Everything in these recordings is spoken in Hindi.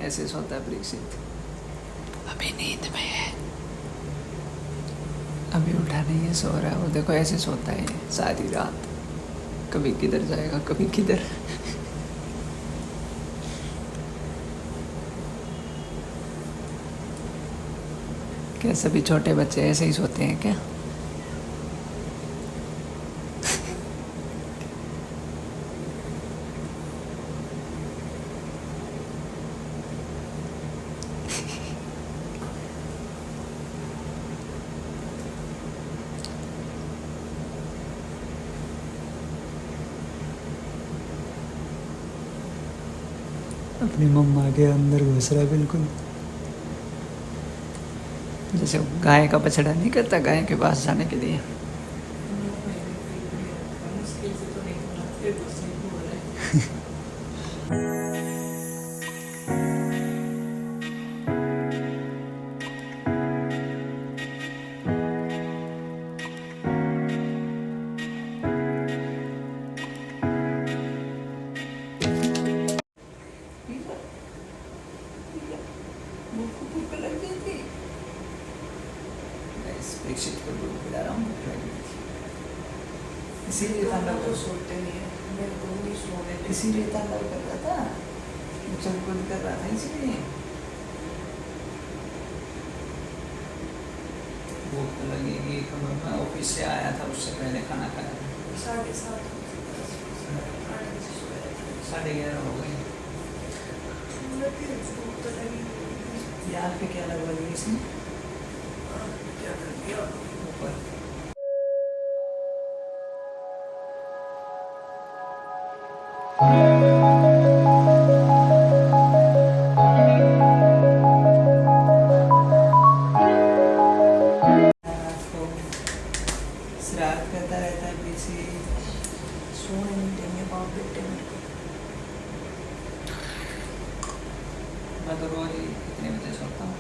ऐसे सोता है परीक्षित। अभी नींद में है, अभी उठा नहीं है, सो रहा है वो। देखो ऐसे सोता है सारी रात, कभी किधर जाएगा कभी किधर। क्या सभी छोटे बच्चे ऐसे ही सोते हैं क्या? अपनी मम्मा के अंदर घुस रहा बिल्कुल, जैसे गाय का बछड़ा नहीं करता गाय के पास जाने के लिए। परीक्षित को दूध पिला रहा हूँ, इसीलिए तांडव सोते नहीं है, मेरे को नहीं सोने, इसीलिए तांडव कर रहा था, चल कूद कर रहा था इसीलिए। भूख तो लगेगी, कमर में ऑफिस से आया था, उससे पहले खाना खाया था। 11:30 हो गए। यार पे क्या लगवा दी इसने? ऊपर श्राद्ध करता रहता है किसी, सोने नहीं देंगे बाप बेटे मेरे को। मैं तो रोज ही कितने बजे सोता हूँ,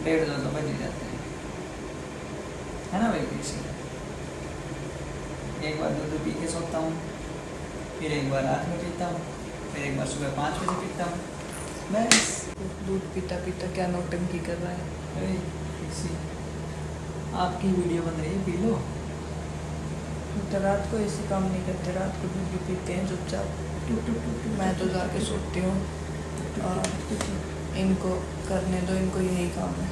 1:30-2 तो बज ही जाते हैं, है ना भाई? किसी एक बार दूध पी के सोता हूँ, फिर एक बार रात में पीता हूँ, फिर एक बार सुबह 5 बजे पीता हूँ। बस दूध पीता पीता क्या नौटंकी कर रहा है। अरे किसी आपकी वीडियो बन रही है, पी लो। तो रात को ऐसे काम नहीं करते, रात को दूध पीते हैं चुपचाप। मैं तो जाके सोती हूँ, इनको करने दो, इनको यही काम है।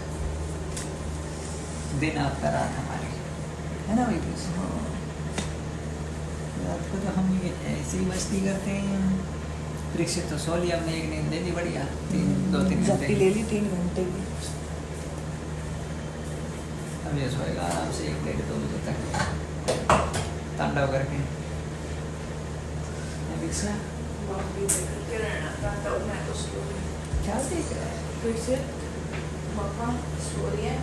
दिन आपका रात हमारी, है ना भाई? हाँ, रात को तो हम ऐसी मस्ती करते हैं। परीक्षित तो सो लिया, हमने एक नींद ले ली बढ़िया, 2-3 घंटे ले ली, 3 घंटे की। अब ये सोएगा आराम से 1-1:30-2 बजे तक तांडव करके। क्या देख रहा है? परीक्षित पापा सो रही है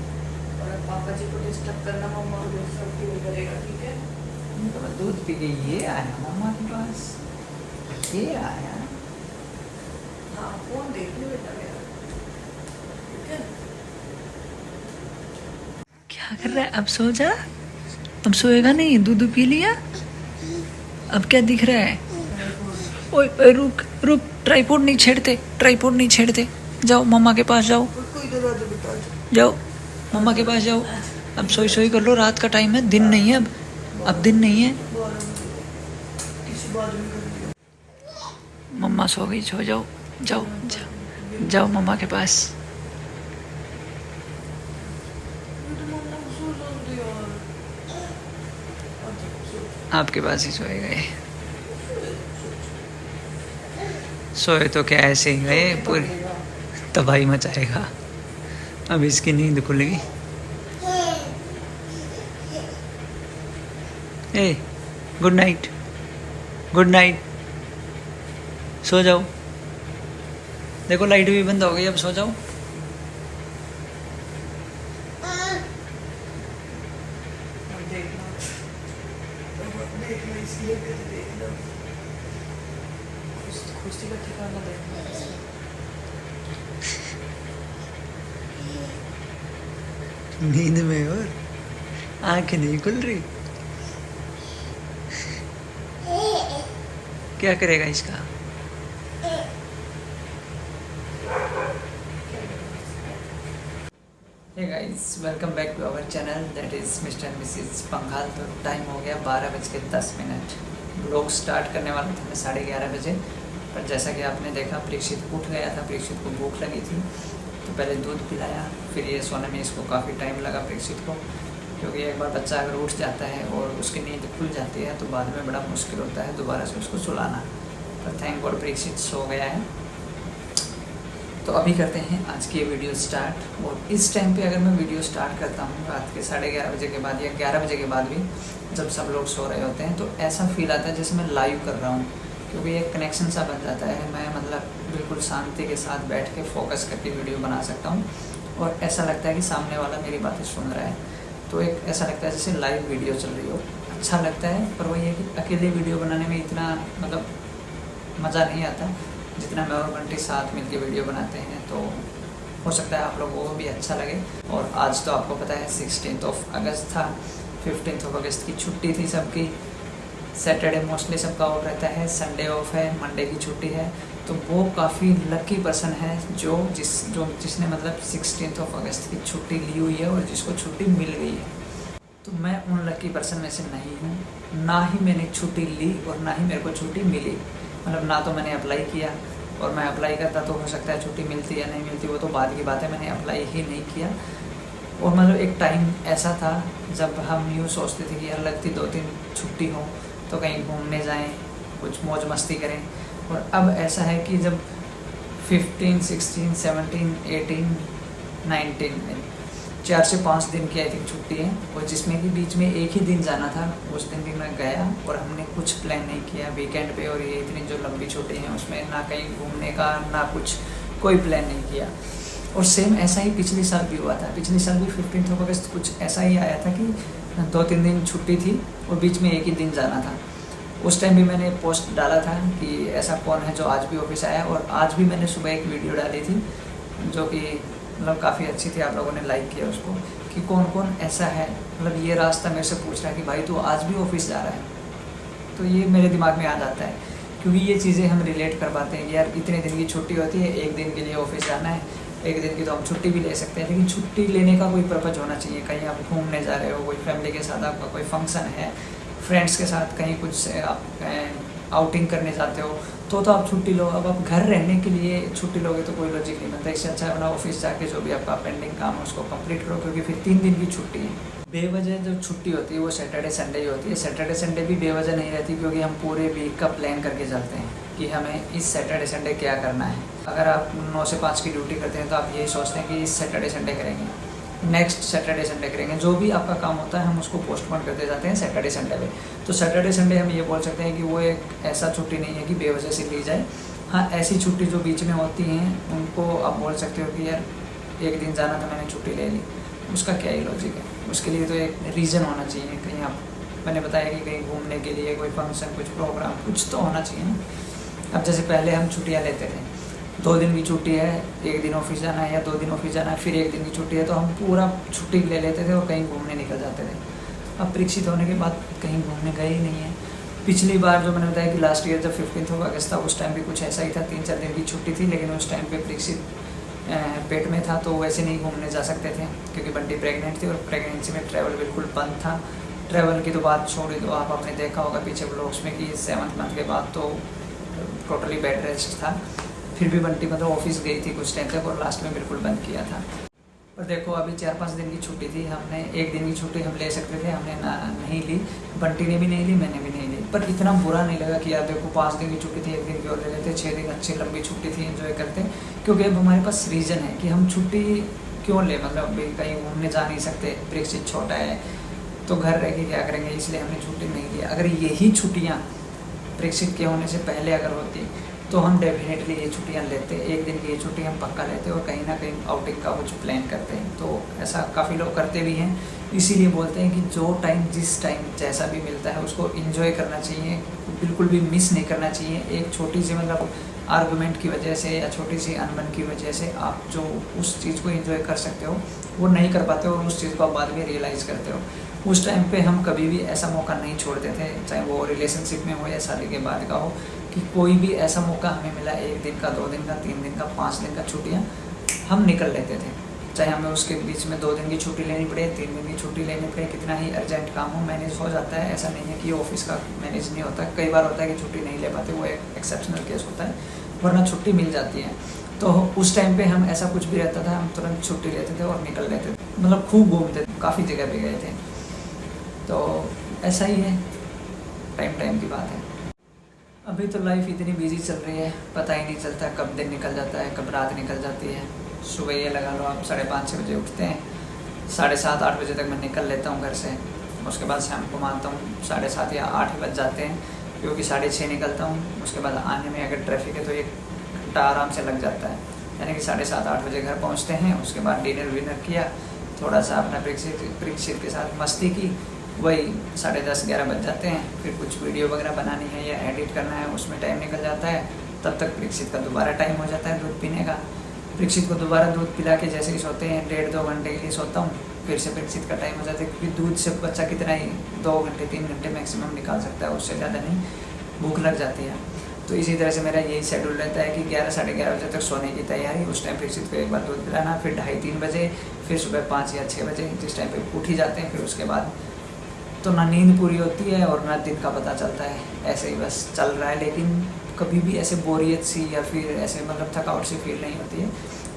और पापा जी को डिस्टर्ब करना, मम्मा को डिस्टर्ब नहीं करेगा, ठीक है? तो मैं दूध पी के ये आया मम्मा के पास, ये आया। हाँ फोन देख लो बेटा मेरा, ठीक है? क्या कर रहा है? अब सो जा, अब सोएगा नहीं, दूध पी लिया, अब क्या दिख रहा है? ओए रुक रुक, ट्राइपॉड नहीं छेड़ते, ट्राइपॉड नहीं छेड़ते, जाओ मम्मा के पास जाओ, जाओ मम्मा के पास जाओ। अब सोई सोई कर लो, रात का टाइम है, दिन नहीं है, अब दिन नहीं है। मम्मा सो गई, सो जाओ, जाओ जाओ, जाओ मम्मा के पास। आपके पास ही सोए गए, सोए तो क्या ऐसे ही गए, पूरी तबाही मचाएगा। अब इसकी नींद खुलेगी। ए गुड नाइट, गुड नाइट, सो जाओ। देखो लाइट भी बंद हो गई, अब सो जाओ। खुशी का ठिकाना देखना, नींद में और आंखें नहीं खुल रही। क्या करेगा इसका? Hey guys, welcome back to our channel that is Mr and Mrs Panghal. तो टाइम हो गया 12:10। व्लॉग स्टार्ट करने वाला था मैं 11:30 बजे, पर जैसा कि आपने देखा परीक्षित उठ गया था। परीक्षित को भूख लगी थी तो पहले दूध पिलाया, फिर ये सोने में इसको काफ़ी टाइम लगा परीक्षित को, क्योंकि एक बार बच्चा अगर उठ जाता है और उसकी नींद खुल जाती है तो बाद में बड़ा मुश्किल होता है दोबारा से उसको सुलाना। पर थैंक गॉड परीक्षित सो गया है। तो अभी करते हैं आज की ये वीडियो स्टार्ट। और इस टाइम पे अगर मैं वीडियो स्टार्ट करता हूँ रात के 11:30 बजे के बाद या 11 बजे के बाद भी, जब सब लोग सो रहे होते हैं, तो ऐसा फील आता है जैसे मैं लाइव कर रहा हूँ, क्योंकि एक कनेक्शन सा बन जाता है। मैं मतलब बिल्कुल शांति के साथ बैठ के फोकस करके वीडियो बना सकता हूँ और ऐसा लगता है कि सामने वाला मेरी बातें सुन रहा है। तो एक ऐसा लगता है जैसे लाइव वीडियो चल रही हो, अच्छा लगता है। पर वही है कि अकेले वीडियो बनाने में इतना मतलब मज़ा नहीं आता जितना मैं और बंटी साथ मिलके वीडियो बनाते हैं। तो हो सकता है आप लोगों को भी अच्छा लगे। और आज तो आपको पता है 16 अगस्त था, 15 अगस्त की छुट्टी थी सबकी। सैटरडे मोस्टली सबका ऑफ रहता है, संडे ऑफ है, मंडे की छुट्टी है। तो वो काफ़ी लकी पर्सन है जिसने मतलब 16 अगस्त की छुट्टी ली हुई है और जिसको छुट्टी मिल गई है। तो मैं उन लकी पर्सन में से नहीं हूँ, ना ही मैंने छुट्टी ली और ना ही मेरे को छुट्टी मिली। मतलब ना तो मैंने अप्लाई किया, और मैं अप्लाई करता तो हो सकता है छुट्टी मिलती या नहीं मिलती, वो तो बाद की बात है। मैंने अप्लाई ही नहीं किया। और मतलब एक टाइम ऐसा था जब हम यूँ सोचते थे कि यार लगती 2-3 छुट्टी हो तो कहीं घूमने जाएं, कुछ मौज मस्ती करें। और अब ऐसा है कि जब 15, 16, 17, 18, 19 4 से 5 दिन की आई थिंक छुट्टी है, और जिसमें कि बीच में एक ही दिन जाना था। उस दिन भी मैं गया और हमने कुछ प्लान नहीं किया वीकेंड पे। और ये इतनी जो लंबी छुट्टी है उसमें ना कहीं घूमने का ना कुछ, कोई प्लान नहीं किया। और सेम ऐसा ही पिछले साल भी हुआ था। पिछले साल भी 15 अगस्त कुछ ऐसा ही आया था कि 2-3 दिन छुट्टी थी और बीच में एक ही दिन जाना था। उस टाइम भी मैंने पोस्ट डाला था कि ऐसा कौन है जो आज भी ऑफिस आया। और आज भी मैंने सुबह एक वीडियो डाली थी जो कि मतलब काफ़ी अच्छी थी, आप लोगों ने लाइक किया उसको, कि कौन कौन ऐसा है मतलब ये रास्ता मेरे से पूछ रहा है कि भाई तू आज भी ऑफिस जा रहा है। तो ये मेरे दिमाग में आ जाता है, क्योंकि ये चीज़ें हम रिलेट कर पाते हैं कि यार इतने दिन की छुट्टी होती है, एक दिन के लिए ऑफिस जाना है। एक दिन की तो हम छुट्टी भी ले सकते हैं, लेकिन छुट्टी लेने का कोई पर्पज़ होना चाहिए। कहीं आप घूमने जा रहे हो, कोई फैमिली के साथ आपका कोई फंक्शन है, फ्रेंड्स के साथ कहीं कुछ आप आउटिंग करने जाते हो तो आप छुट्टी लो। अब आप घर रहने के लिए छुट्टी लोगे तो कोई लॉजिक नहीं बनता। इससे अच्छा अपना ऑफिस जाके जो भी आपका पेंडिंग काम है उसको कंप्लीट करो, क्योंकि फिर 3 दिन की छुट्टी है। बेवजह जो छुट्टी होती है वो सैटरडे संडे ही होती है। सैटरडे संडे भी बेवजह नहीं रहती, क्योंकि हम पूरे वीक का प्लान करके चलते हैं कि हमें इस सैटरडे संडे क्या करना है। अगर आप 9 से 5 की ड्यूटी करते हैं तो आप यही सोचते हैं कि इस सैटरडे संडे करेंगे, नेक्स्ट सैटरडे संडे करेंगे। जो भी आपका काम होता है हम उसको पोस्टपोन करते जाते हैं सैटरडे संडे पे। तो सैटरडे संडे हम ये बोल सकते हैं कि वो एक ऐसा छुट्टी नहीं है कि बेवजह से ली जाए। हाँ, ऐसी छुट्टी जो बीच में होती हैं उनको आप बोल सकते हो कि यार एक दिन जाना था मैंने छुट्टी ले ली, उसका क्या ही लॉजिक है। उसके लिए तो एक रीज़न होना चाहिए। कहीं आप, मैंने बताया कि कहीं घूमने के लिए कोई फंक्शन, कुछ प्रोग्राम, कुछ तो होना चाहिए ना। अब जैसे पहले हम छुट्टियाँ लेते थे, 2 दिन की छुट्टी है, एक दिन ऑफिस जाना है या 2 दिन ऑफिस जाना है, फिर एक दिन की छुट्टी है, तो हम पूरा छुट्टी ले लेते थे और कहीं घूमने निकल जाते थे। अब परीक्षित होने के बाद कहीं घूमने गए ही नहीं है। पिछली बार जो मैंने बताया कि लास्ट ईयर जब 15 अगस्त था उस टाइम भी कुछ ऐसा ही था, 3-4 दिन की छुट्टी थी, लेकिन उस टाइम पे परीक्षित पेट में था तो वैसे नहीं घूमने जा सकते थे, क्योंकि बंटी प्रेग्नेंट थी और प्रेगनेंसी में ट्रैवल बिल्कुल बंद था। ट्रैवल की तो बात छोड़ ही दो, आप आपने देखा होगा पीछे ब्लॉग्स में कि 7th मंथ के बाद तो टोटली बेड रेस्ट था। फिर भी बंटी मतलब ऑफिस गई थी कुछ टाइम तक और लास्ट में बिल्कुल बंद किया था। पर देखो अभी 4-5 दिन की छुट्टी थी, हमने एक दिन की छुट्टी हम ले सकते थे, हमने नहीं ली। बंटी ने भी नहीं ली, मैंने भी नहीं ली। पर इतना बुरा नहीं लगा कि यार देखो 5 दिन की छुट्टी थी, एक दिन की और ले लेते, 6 दिन अच्छी लंबी छुट्टी थी, एंजॉय करते। क्योंकि अब हमारे पास रीज़न है कि हम छुट्टी क्यों ले, मतलब कहीं घूमने जा नहीं सकते, परीक्षित छोटा है तो घर रह के क्या करेंगे, इसलिए हमने छुट्टी नहीं ली। अगर यही छुट्टियाँ परीक्षित के होने से पहले अगर होती तो हम डेफिनेटली ये छुट्टियाँ लेते, एक दिन की ये छुट्टी हम पक्का लेते और कहीं ना कहीं आउटिंग का कुछ प्लान करते हैं। तो ऐसा काफ़ी लोग करते भी हैं, इसीलिए बोलते हैं कि जो टाइम जिस टाइम जैसा भी मिलता है उसको एंजॉय करना चाहिए, बिल्कुल भी मिस नहीं करना चाहिए। एक छोटी सी मतलब आर्गुमेंट की वजह से या छोटी सी अनबन की वजह से आप जो उस चीज़ को एंजॉय कर सकते हो वो नहीं कर पाते हो और उस चीज़ को आप बाद में रियलाइज़ करते हो। उस टाइम पे हम कभी भी ऐसा मौका नहीं छोड़ते थे, चाहे वो रिलेशनशिप में हो या शादी के बाद का हो, कि कोई भी ऐसा मौका हमें मिला 1 दिन का, 2 दिन का, 3 दिन का, 5 दिन का छुट्टियाँ हम निकल लेते थे। चाहे हमें उसके बीच में 2 दिन की छुट्टी लेनी पड़े, 3 दिन की छुट्टी लेनी पड़े, कितना ही अर्जेंट काम हो मैनेज हो जाता है। ऐसा नहीं है कि ऑफिस का मैनेज नहीं होता, कई बार होता है कि छुट्टी नहीं ले पाते, वो एक एक्सेप्शनल केस होता है, वरना छुट्टी मिल जाती है। तो उस टाइम पे हम ऐसा कुछ भी रहता था, हम तुरंत छुट्टी लेते थे और निकल लेते थे, मतलब खूब घूमते थे, काफ़ी जगह पे गए थे। तो ऐसा ही है, टाइम की बात है। अभी तो लाइफ इतनी बिजी चल रही है, पता ही नहीं चलता कब दिन निकल जाता है, कब रात निकल जाती है। सुबह ये लगा लो आप 5:30-6 बजे उठते हैं, 7:30-8 बजे तक मैं निकल लेता हूँ घर से। उसके बाद शाम को मानता हूँ 7:30 या 8 बज जाते हैं, क्योंकि 6:30 निकलता हूँ। उसके बाद आने में अगर ट्रैफिक है तो 1 घंटा आराम से लग जाता है, यानी कि 7:30-8 बजे घर पहुँचते हैं। उसके बाद डिनर विनर किया, थोड़ा सा अपना परीक्षित के साथ मस्ती की, वही 10:30-11 बज जाते हैं। फिर कुछ वीडियो वगैरह बनानी है या एडिट करना है, उसमें टाइम निकल जाता है। तब तक परीक्षित का दोबारा टाइम हो जाता है दूध पीने का। परीक्षित को दोबारा दूध पिला के जैसे ही सोते हैं 1.5-2 घंटे के लिए सोता हूँ, फिर से परीक्षित का टाइम हो जाता है, क्योंकि दूध से बच्चा कितना ही 2 घंटे 3 घंटे मैक्सिमम निकाल सकता है, उससे ज़्यादा नहीं, भूख लग जाती है। तो इसी तरह से मेरा यही शेड्यूल रहता है कि 11-11:30 बजे तक सोने की तैयारी, उस टाइम परीक्षित को एक बार दूध पिलाना, फिर 2:30-3 बजे, फिर सुबह 5 या 6 बजे, जिस टाइम पर उठ ही जाते हैं। फिर उसके बाद तो ना नींद पूरी होती है और ना दिन का पता चलता है, ऐसे ही बस चल रहा है। लेकिन कभी भी ऐसे बोरियत सी या फिर ऐसे मतलब थकावट सी फील नहीं होती है।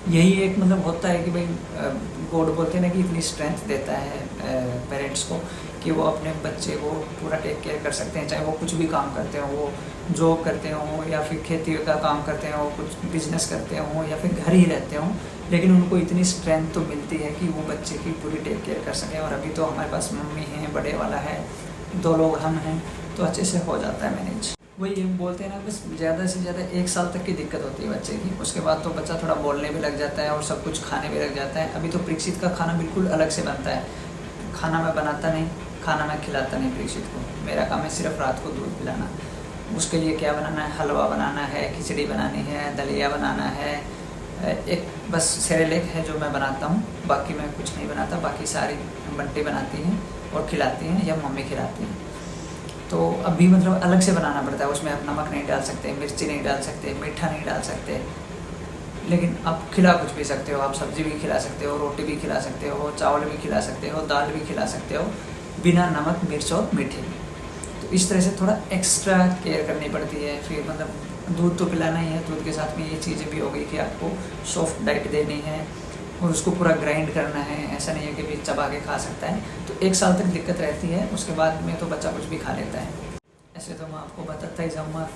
यही एक मतलब होता है कि भाई गॉड बोलते हैं ना कि इतनी स्ट्रेंथ देता है पेरेंट्स को कि वो अपने बच्चे को पूरा टेक केयर कर सकते हैं, चाहे वो कुछ भी काम करते हों, वो जॉब करते हों या फिर खेती का काम करते हों, कुछ बिजनेस करते हों या फिर घर ही रहते हों, लेकिन उनको इतनी स्ट्रेंथ तो मिलती है कि वो बच्चे की पूरी टेक केयर कर सकें। और अभी तो हमारे पास मम्मी हैं, बड़े वाला है, 2 लोग हम हैं, तो अच्छे से हो जाता है मैनेज। वही बोलते हैं ना, बस ज़्यादा से ज़्यादा 1 साल तक की दिक्कत होती है बच्चे की, उसके बाद तो बच्चा थोड़ा बोलने भी लग जाता है और सब कुछ खाने भी लग जाता है। अभी तो परीक्षित का खाना बिल्कुल अलग से बनता है, खाना मैं बनाता नहीं, खाना मैं खिलाता नहीं परीक्षित को, मेरा काम है सिर्फ रात को दूध पिलाना। उसके लिए क्या बनाना है, हलवा बनाना है, खिचड़ी बनानी है, दलिया बनाना है, एक बस सेरेलेक है जो मैं बनाता हूँ, बाकी मैं कुछ नहीं बनाता। बाकी सारी बंटी बनाती हैं और खिलाती हैं या मम्मी खिलाती हैं। तो अभी मतलब अलग से बनाना पड़ता है, उसमें आप नमक नहीं डाल सकते, मिर्ची नहीं डाल सकते, मीठा नहीं डाल सकते, लेकिन आप खिला कुछ भी सकते हो। आप सब्ज़ी भी खिला सकते हो, रोटी भी खिला सकते हो, चावल भी खिला सकते हो, दाल भी खिला सकते हो, बिना नमक मिर्च और मीठे। तो इस तरह से थोड़ा एक्स्ट्रा केयर करनी पड़ती है। फिर मतलब दूध तो पिलाना ही है, दूध के साथ में ये चीज़ें भी हो गई कि आपको सॉफ्ट डाइट देनी है और उसको पूरा ग्राइंड करना है, ऐसा नहीं है कि भी चबा के खा सकता है। तो 1 साल तक दिक्कत रहती है, उसके बाद में तो बच्चा कुछ भी खा लेता है। ऐसे तो मैं आपको बताता ही जाऊँगा,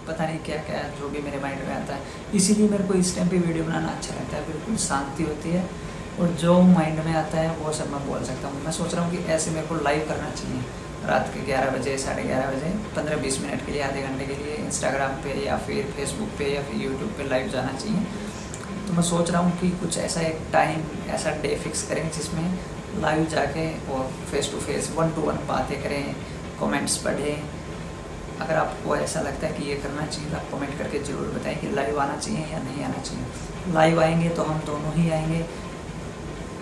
पता नहीं क्या क्या जो भी मेरे माइंड में आता है, इसीलिए मेरे को इस टाइम पे वीडियो बनाना अच्छा लगता है। बिल्कुल शांति होती है और जो माइंड में आता है वो सब मैं बोल सकता हूँ। मैं सोच रहा हूँ कि ऐसे मेरे को लाइव करना चाहिए रात के 11 बजे 11:30 बजे 15-20 मिनट के लिए, आधे घंटे के लिए इंस्टाग्राम पे या फिर फेसबुक पे या फिर यूट्यूब पे लाइव जाना चाहिए। तो मैं सोच रहा हूँ कि कुछ ऐसा एक टाइम, ऐसा डे फिक्स करें जिसमें लाइव जाके और फेस टू फेस 1-to-1 बातें करें, कमेंट्स पढ़ें। अगर आपको ऐसा लगता है कि ये करना चाहिए तो आप कमेंट करके ज़रूर बताएं कि लाइव आना चाहिए या नहीं आना चाहिए। लाइव आएंगे तो हम दोनों ही आएंगे।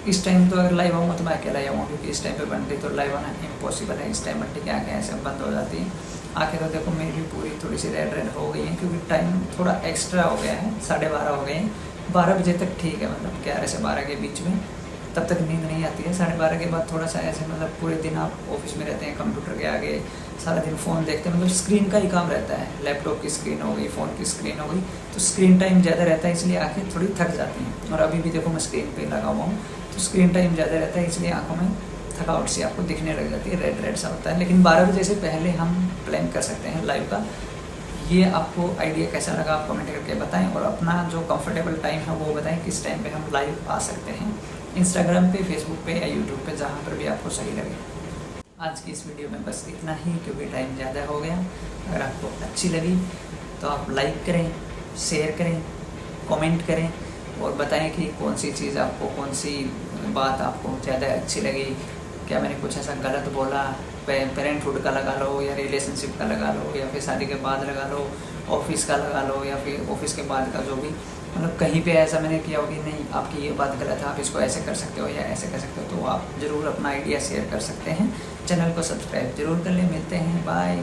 इस टाइम तो अगर लाइव आऊँगा तो मैं अकेला ही आऊँगा, क्योंकि इस टाइम पे बंटी तो लाइव आना इम्पॉसिबल है। इस टाइम बंटी की आँखें ऐसे बंद हो जाती हैं। आँखें तो देखो मेरी पूरी थोड़ी सी रेड हो गई हैं, क्योंकि टाइम थोड़ा एक्स्ट्रा हो गया है, 12:30 हो गए हैं। 12 बजे तक ठीक है, मतलब 11 से 12 के बीच में, तब तक नींद नहीं आती है। 12:30 के बाद थोड़ा सा ऐसे मतलब पूरे दिन आप ऑफिस में रहते हैं, कंप्यूटर के आगे सारा दिन फ़ोन देखते हैं, मतलब स्क्रीन का ही काम रहता है। लैपटॉप की स्क्रीन हो गई, फ़ोन की स्क्रीन हो गई, तो स्क्रीन टाइम ज़्यादा रहता है, इसलिए आँखें थोड़ी थक जाती हैं। और अभी भी देखो मैं स्क्रीन पे लगा हुआ हूँ, तो स्क्रीन टाइम ज़्यादा रहता है, इसलिए आँखों में थकावट सी आपको दिखने लग जाती है, रेड सा होता है। लेकिन 12 बजे से पहले हम प्लान कर सकते हैं लाइव का। ये आपको आइडिया कैसा लगा आप कमेंट करके बताएं, और अपना जो कंफर्टेबल टाइम है वो बताएं, किस टाइम पे हम लाइव आ सकते हैं, इंस्टाग्राम पे, फेसबुक पे या यूट्यूब पे, जहाँ पर भी आपको सही लगे। आज की इस वीडियो में बस इतना ही, क्योंकि टाइम ज़्यादा हो गया। अगर आपको अच्छी लगी तो आप लाइक करें, शेयर करें, कमेंट करें और बताएं कि कौन सी चीज़ आपको, कौन सी बात आपको ज़्यादा अच्छी लगी। क्या मैंने कुछ ऐसा गलत बोला, पेरेंटहुड का लगा लो या रिलेशनशिप का लगा लो या फिर शादी के बाद लगा लो, ऑफिस का लगा लो या फिर ऑफिस के बाद का, जो भी मतलब कहीं पे ऐसा मैंने किया हो कि नहीं आपकी ये बात गलत है, आप इसको ऐसे कर सकते हो या ऐसे कर सकते हो, तो आप ज़रूर अपना आइडिया शेयर कर सकते हैं। चैनल को सब्सक्राइब जरूर कर लें। मिलते हैं, बाय।